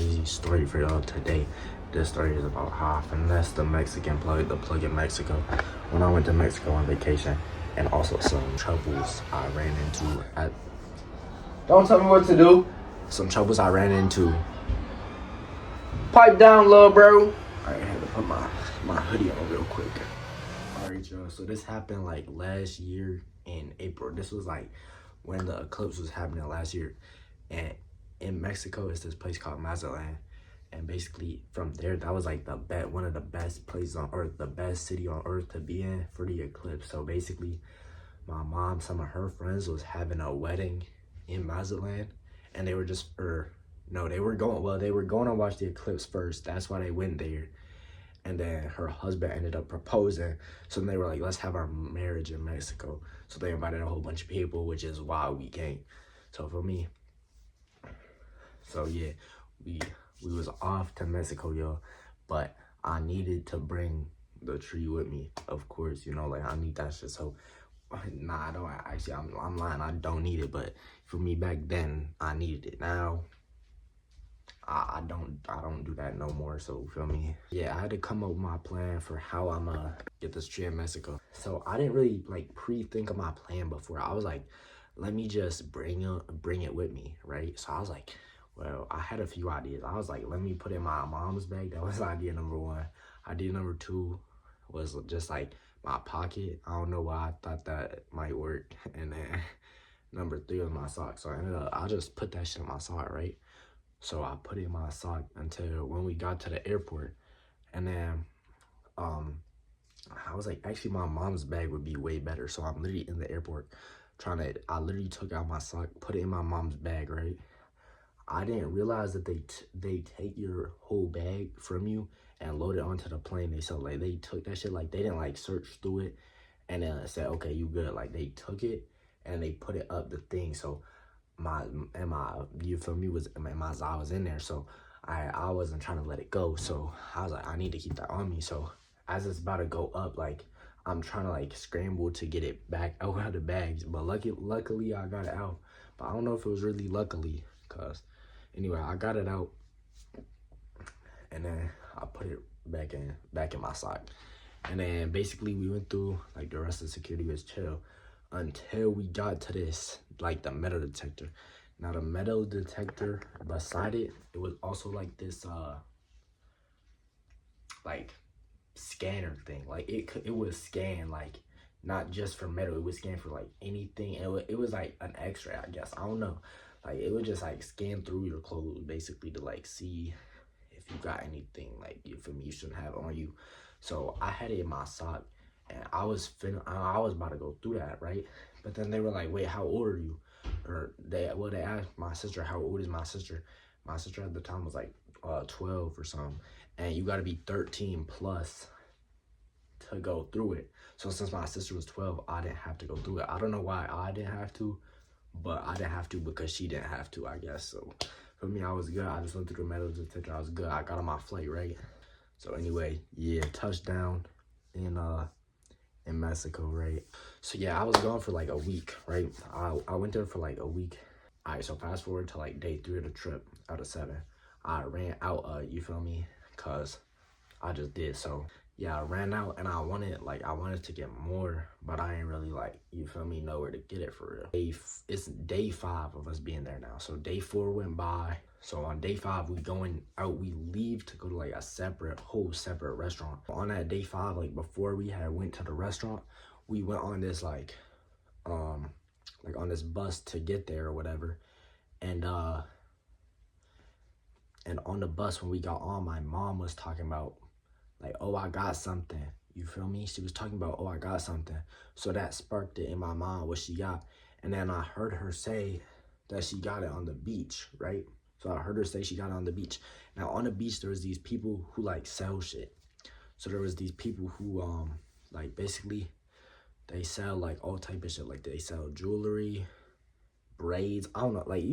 crazy story for y'all today. This story is about how I finessed the Mexican plug, the plug in Mexico, when I went to Mexico on vacation, and also some troubles I ran into at... Don't tell me what to do. Some troubles I ran into. Pipe down, little bro. Alright, I had to put my hoodie on real quick. Alright, y'all, so this happened like last year in April. This was like when the eclipse was happening last year. And in Mexico, it's this place called Mazatlan. And basically from there, that was like one of the best places on earth, the best city on earth to be in for the eclipse. So basically, my mom, some of her friends was having a wedding in Mazatlan, and they were they were going to watch the eclipse first. That's why they went there. And then her husband ended up proposing. So then they were like, let's have our marriage in Mexico. So they invited a whole bunch of people, which is why we came. So for me, so yeah, we was off to Mexico, yo. But I needed to bring the tree with me, of course, you know, like I need that shit. So nah, I don't actually, I'm lying, I don't need it. But for me back then, I needed it. Now I don't do that no more, so feel me? Yeah, I had to come up with my plan for how I'm gonna get this tree in Mexico. So I didn't really like pre-think of my plan before. I was like, let me just bring it with me, right? So I was like, well, I had a few ideas. I was like, let me put it in my mom's bag. That was idea number one. Idea number two was just like my pocket. I don't know why I thought that might work. And then number three was my sock. So I just put that shit in my sock, right? So I put it in my sock until when we got to the airport. And then I was like, actually my mom's bag would be way better. So I'm literally in the airport I literally took out my sock, put it in my mom's bag, right? I didn't realize that they take your whole bag from you and load it onto the plane. They said like they took that shit, like they didn't like search through it and then said, okay, you good. Like they took it and they put it up the thing. So you feel me, I was in there, so I wasn't trying to let it go. So I was like, I need to keep that on me. So as it's about to go up, like I'm trying to like scramble to get it back out of the bags, but luckily I got it out. But I don't know if it was really luckily, cause anyway, I got it out and then I put it back in my sock. And then basically we went through, like the rest of the security was chill until we got to this, like the metal detector. Now the metal detector beside it, it was also like this like scanner thing. Like it would scan like not just for metal, it would scan for like anything. It was like an x-ray, I guess, I don't know. Like it would just like scan through your clothes basically to like see if you got anything like you feel me you shouldn't have on you. So I had it in my sock and I was about to go through that, right? But then they were like, wait, how old are you? Or they asked my sister, how old is my sister? My sister at the time was like 12 or something, and you got to be 13 plus to go through it. So since my sister was 12, I didn't have to go through it. I don't know why I didn't have to, but I didn't have to because she didn't have to, I guess. So for me, I was good. I just went through the metal detector. I was good. I got on my flight, right? So anyway, yeah, touchdown in Mexico, right? So yeah, I was gone for like a week, right? I went there for like a week. All right, so fast forward to like day 3 of the trip out of 7. I ran out, you feel me? Cause I just did. So yeah, I ran out and I wanted to get more, but I ain't really like, you feel me, know where to get it for real. It's day 5 of us being there now. So day 4 went by. So on day 5, we going out, we leave to go to like a whole separate restaurant. On that day 5, like before we had went to the restaurant, we went on this like on this bus to get there or whatever. And on the bus when we got on, my mom was talking about like, oh, I got something. You feel me? She was talking about, oh, I got something. So that sparked it in my mind what she got. And then I heard her say that she got it on the beach, right? So I heard her say she got it on the beach. Now on the beach, there was these people who like sell shit. So there was these people who like basically they sell like all type of shit. Like they sell jewelry, braids. I don't know. Like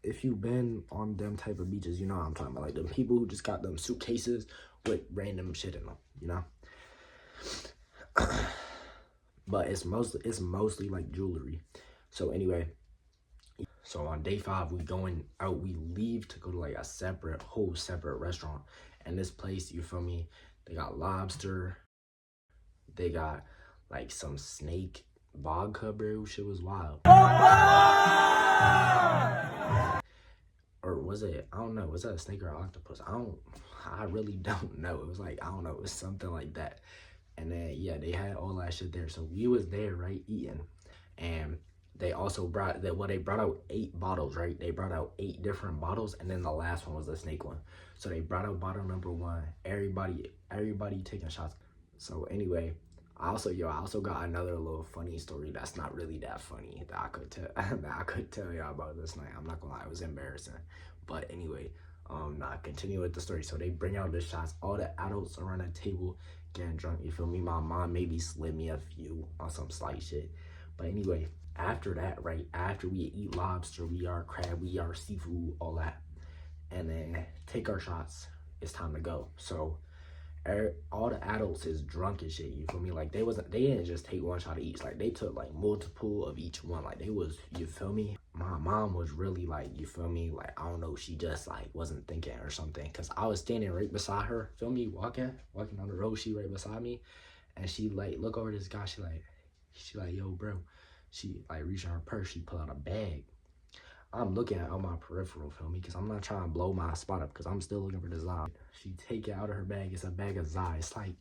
if you've been on them type of beaches, you know what I'm talking about. Like the people who just got them suitcases with random shit in them, you know. But it's mostly like jewelry. So anyway, So on day 5, we going out. We leave to go to like a whole separate restaurant. And this place, you feel me? They got lobster. They got like some snake vodka, bro. Shit was wild. Or was it? I don't know. Was that a snake or an octopus? I really don't know. It was like, I don't know. It was something like that. And then yeah, they had all that shit there. So we was there, right, eating. And they also brought that. Well, they brought out 8 bottles, right? They brought out 8 different bottles, and then the last one was the snake one. So they brought out bottle number 1. Everybody taking shots. So anyway, I also got another little funny story that's not really that funny that I could tell that I could tell y'all about this night. I'm not gonna lie, it was embarrassing. But anyway, continue with the story. So they bring out the shots. All the adults around the table getting drunk. You feel me? My mom maybe slid me a few on some slight shit. But anyway, after that, right, after we eat lobster, we are crab, we are seafood, all that, and then take our shots, it's time to go. So all the adults is drunk and shit, you feel me? Like they didn't just take one shot of each, like they took like multiple of each one. Like they was, you feel me? My mom was really like, you feel me? Like, I don't know, she just like wasn't thinking or something. Cause I was standing right beside her, feel me? Walking on the road, she right beside me. And she like, look over this guy, she like, yo, bro. She like reaching her purse, she pull out a bag. I'm looking at on my peripheral, feel me? Because I'm not trying to blow my spot up because I'm still looking for the Zai. She take it out of her bag. It's a bag of Zai. It's like,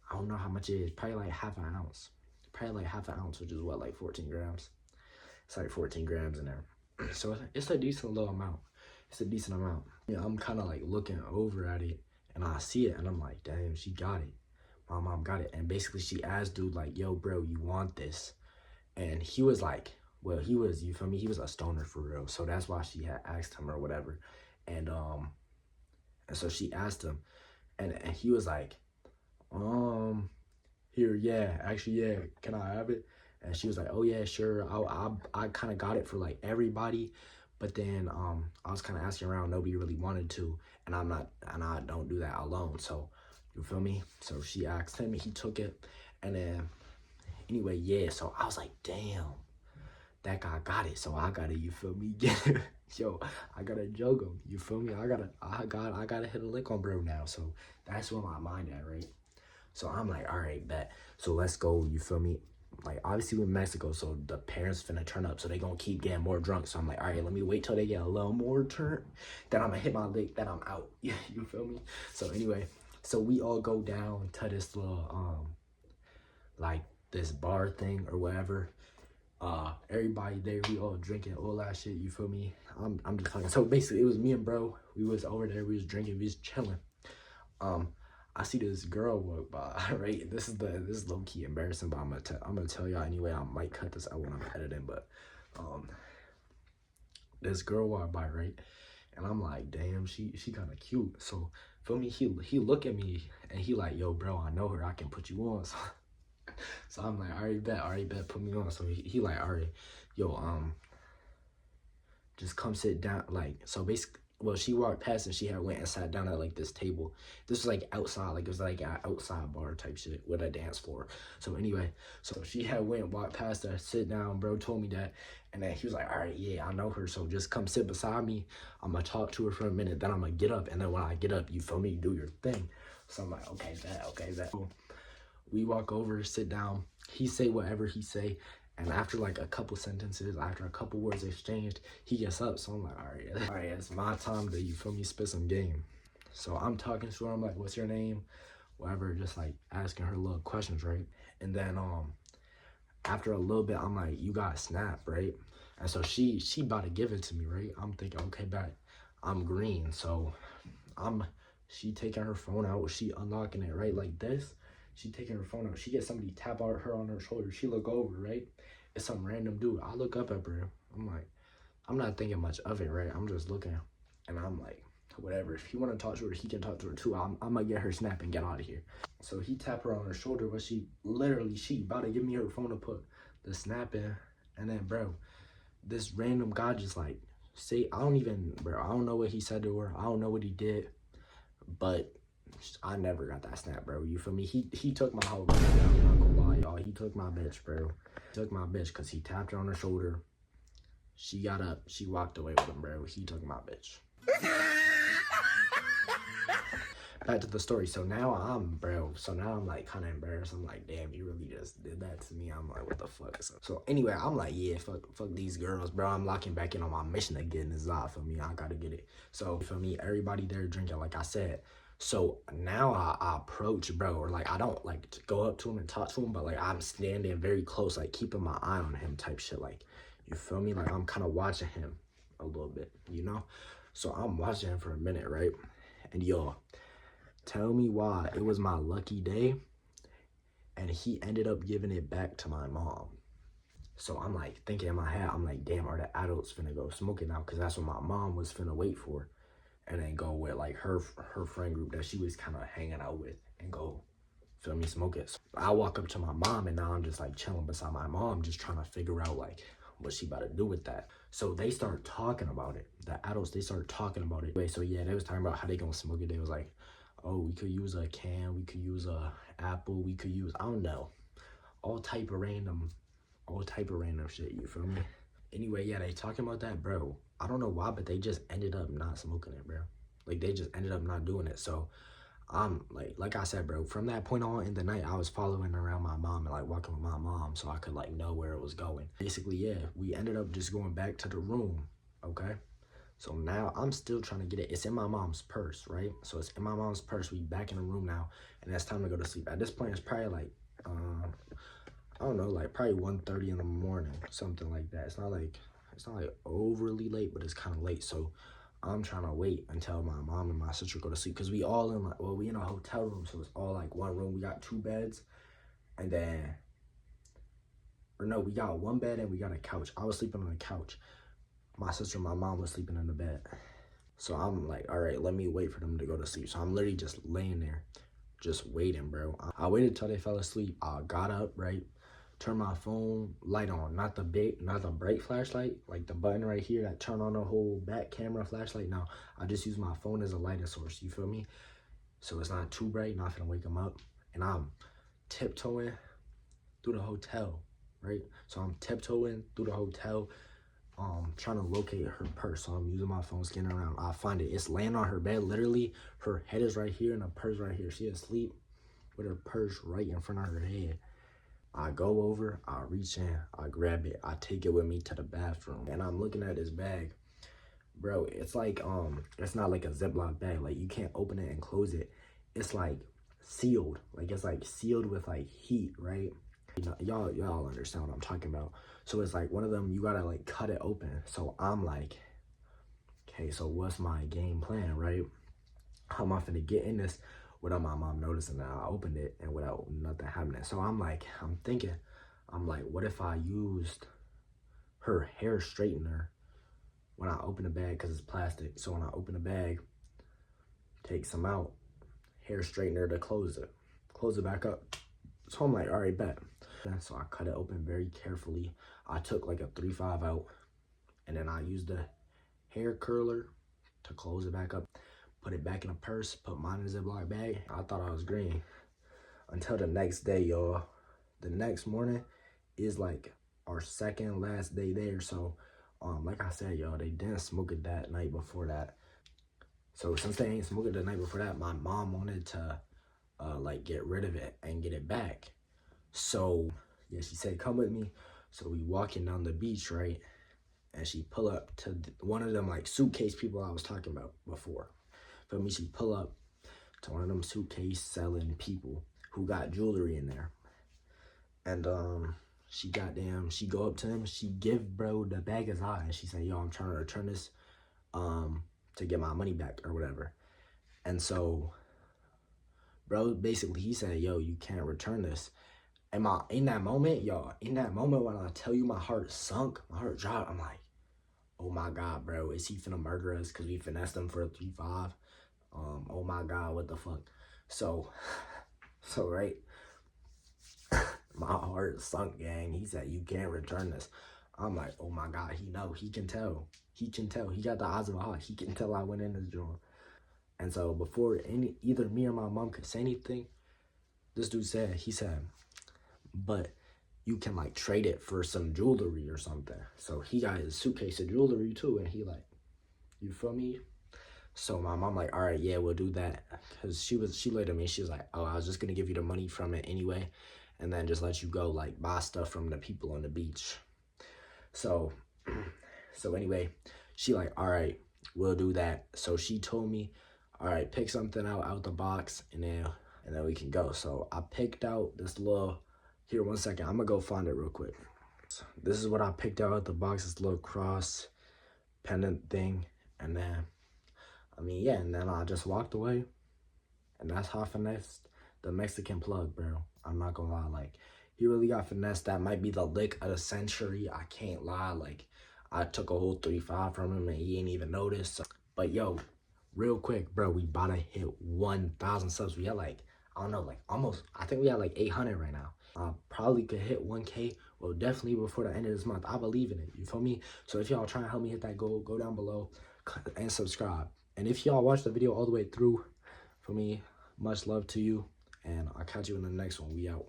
I don't know how much it is. Probably like half an ounce. Probably like half an ounce, which is what, like 14 grams? It's like 14 grams in there. So it's a decent little amount. It's a decent amount. Yeah, I'm kind of like looking over at it and I see it and I'm like, damn, she got it. My mom got it. And basically she asked dude like, yo, bro, you want this? And he was like, well, he was, you feel me? He was a stoner for real. So that's why she had asked him or whatever. And so she asked him and he was like, here, yeah, actually, yeah, can I have it? And she was like, oh yeah, sure. I kind of got it for like everybody. But then I was kind of asking around, nobody really wanted to. And I don't do that alone. So you feel me? So she asked him, he took it. And then anyway, yeah, so I was like, damn, that guy got it, so I gotta, you feel me? Yo, I gotta joke him, you feel me? I gotta hit a lick on bro now. So that's where my mind at, right? So I'm like, all right, bet. So let's go, you feel me? Like, obviously we're in Mexico, so the parents finna turn up, so they gonna keep getting more drunk. So I'm like, all right, let me wait till they get a little more turn, then I'm gonna hit my lick, then I'm out. You feel me? So anyway, so we all go down to this little, like this bar thing or whatever. Everybody there, we all drinking all that shit, you feel me? I'm just talking. So basically it was me and bro, we was over there, we was drinking, we was chilling. I see this girl walk by, right? This is low-key embarrassing, but I'm gonna tell y'all anyway. I might cut this out when I'm editing, but this girl walked by, right? And I'm like, damn, she kind of cute. So feel me, he look at me and he like, yo bro, I know her, I can put you on. So I'm like, all right, bet, put me on. So he like, all right, yo, just come sit down. Like, so basically, well, she walked past and she had went and sat down at like this table. This was like outside, like it was like an outside bar type shit with a dance floor. So anyway, so she had went, walked past her, sit down, bro told me that. And then he was like, all right, yeah, I know her. So just come sit beside me. I'm gonna talk to her for a minute. Then I'm gonna get up. And then when I get up, you feel me, do your thing. So I'm like, okay, that. We walk over, sit down. He say whatever he say. And after like a couple sentences, after a couple words exchanged, he gets up. So I'm like, all right, it's my time to, you feel me, spit some game. So I'm talking to her. I'm like, what's your name? Whatever, just like asking her little questions, right? And then after a little bit, I'm like, you got Snap, right? And so she about to give it to me, right? I'm thinking, okay, bet, I'm green. So she taking her phone out, she unlocking it, right? Like this. She taking her phone out. She gets somebody tap out her on her shoulder. She look over, right? It's some random dude. I look up at her. I'm like, I'm not thinking much of it, right? I'm just looking. And I'm like, whatever. If he want to talk to her, he can talk to her too. I'm going to get her Snap and get out of here. So he tap her on her shoulder, but she about to give me her phone to put the Snap in. And then, bro, this random guy just like, I don't know what he said to her. I don't know what he did. But I never got that Snap, bro. You feel me? He took my whole bitch. I'm not gonna lie, y'all. He took my bitch, bro. He took my bitch because he tapped her on her shoulder. She got up, she walked away with him, bro. He took my bitch. Back to the story. So now I'm like kind of embarrassed. I'm like, damn, you really just did that to me. I'm like, what the fuck? So anyway, I'm like, yeah, fuck these girls, bro. I'm locking back in on my mission to get in the Zod for me. I gotta get it. So for me, everybody there drinking, like I said. So now I approach, bro, or like I don't like to go up to him and talk to him, but like I'm standing very close, like keeping my eye on him type shit. Like, you feel me? Like I'm kind of watching him a little bit, you know? So I'm watching him for a minute, right? And yo, tell me why it was my lucky day and he ended up giving it back to my mom. So I'm like thinking in my head, I'm like, damn, are the adults finna go smoking now? Because that's what my mom was finna wait for. And then go with like her friend group that she was kind of hanging out with and go, feel me, smoke it. So I walk up to my mom and now I'm just like chilling beside my mom, just trying to figure out like what she about to do with that. So they start talking about it. The adults, they start talking about it. So yeah, they was talking about how they gonna smoke it. They was like, oh, we could use a can, we could use a apple, we could use, I don't know, all type of random shit, you feel me? Anyway, yeah, they talking about that, bro. I don't know why, but they just ended up not smoking it, bro. Like, they just ended up not doing it. So, I'm, like I said, bro, from that point on in the night, I was following around my mom and, like, walking with my mom so I could, like, know where it was going. Basically, yeah, we ended up just going back to the room, okay? So now I'm still trying to get it. It's in my mom's purse, right? So it's in my mom's purse. We back in the room now, and it's time to go to sleep. At this point, it's probably like, I don't know, like probably 1:30 in the morning, something like that. It's not like overly late, but it's kind of late. So I'm trying to wait until my mom and my sister go to sleep because we all in like, well, we in a hotel room, so it's all like one room. We got 2 beds, and then, or no, we got 1 bed and we got a couch. I was sleeping on the couch. My sister and my mom was sleeping in the bed. So I'm like, all right, let me wait for them to go to sleep. So I'm literally just laying there, just waiting, bro. I waited till they fell asleep. I got up, right? Turn my phone light on, not the bright flashlight, like the button right here that turn on the whole back camera flashlight. No, I just use my phone as a lighting source, you feel me? So it's not too bright, not gonna wake them up. And I'm tiptoeing through the hotel, right? So I'm tiptoeing through the hotel, trying to locate her purse. So I'm using my phone, scanning around. I find it. It's laying on her bed. Literally, her head is right here and the purse right here. She asleep with her purse right in front of her head. I go over, I reach in, I grab it, I take it with me to the bathroom, and I'm looking at this bag. Bro, it's like, it's not like a Ziploc bag. Like, you can't open it and close it. It's like sealed. Like, it's like sealed with like heat, right? You know, y'all understand what I'm talking about. So it's like one of them, you gotta like cut it open. So I'm like, okay, so what's my game plan, right? How am I finna get in this without my mom noticing that I opened it and without nothing happening? So I'm like, I'm thinking, what if I used her hair straightener when I open the bag, because it's plastic. So when I open the bag, take some out, hair straightener to close it back up. So I'm like, all right, bet. So I cut it open very carefully. I took like a 3/5 out, and then I used the hair curler to close it back up, put it back in a purse, put mine in a Ziploc bag. I thought I was green until the next day, y'all. The next morning is like our second last day there. So, like I said, y'all, they didn't smoke it that night before that. So since they ain't smoked it the night before that, my mom wanted to like get rid of it and get it back. So yeah, she said, come with me. So we walking down the beach, right? And she pull up to one of them like suitcase people I was talking about before. Feel me? She pull up to one of them suitcase selling people who got jewelry in there. And she go up to him, she give bro the bag is hot, and she said, yo, I'm trying to return this to get my money back or whatever. And so bro, basically he said, yo, you can't return this. And in that moment, y'all, when I tell you my heart sunk, my heart dropped, I'm like, oh my God, bro, is he finna murder us because we finessed him for a 3/5? Oh my God, what the fuck? So right, my heart sunk, gang. He said, you can't return this. I'm like, oh my God, he can tell. He got the eyes of a hawk. He can tell I went in this joint. And so before either me or my mom could say anything, this dude said, but you can like trade it for some jewelry or something. So he got his suitcase of jewelry too, and he like, you feel me? So my mom like, all right, yeah, we'll do that. Cause she looked at me, she was like, oh, I was just gonna give you the money from it anyway, and then just let you go like buy stuff from the people on the beach. So, so anyway, she like, all right, we'll do that. So she told me, all right, pick something out the box, and then we can go. So I picked out this little, here, 1 second, I'm gonna go find it real quick. So this is what I picked out of the box, this little cross pendant thing, and then, I mean, yeah, and then I just walked away, and that's how I finessed the Mexican plug, bro. I'm not gonna lie, like, he really got finessed. That might be the lick of the century. I can't lie. Like, I took a whole 3-5 from him and he ain't even noticed. So, but yo, real quick, bro, we about to hit 1,000 subs. We had like, I don't know, like almost, I think we have like 800 right now. Probably could hit 1K. Well, definitely before the end of this month. I believe in it. You feel me? So if y'all trying to help me hit that goal, go down below and subscribe. And if y'all watch the video all the way through, for me, much love to you. And I'll catch you in the next one. We out.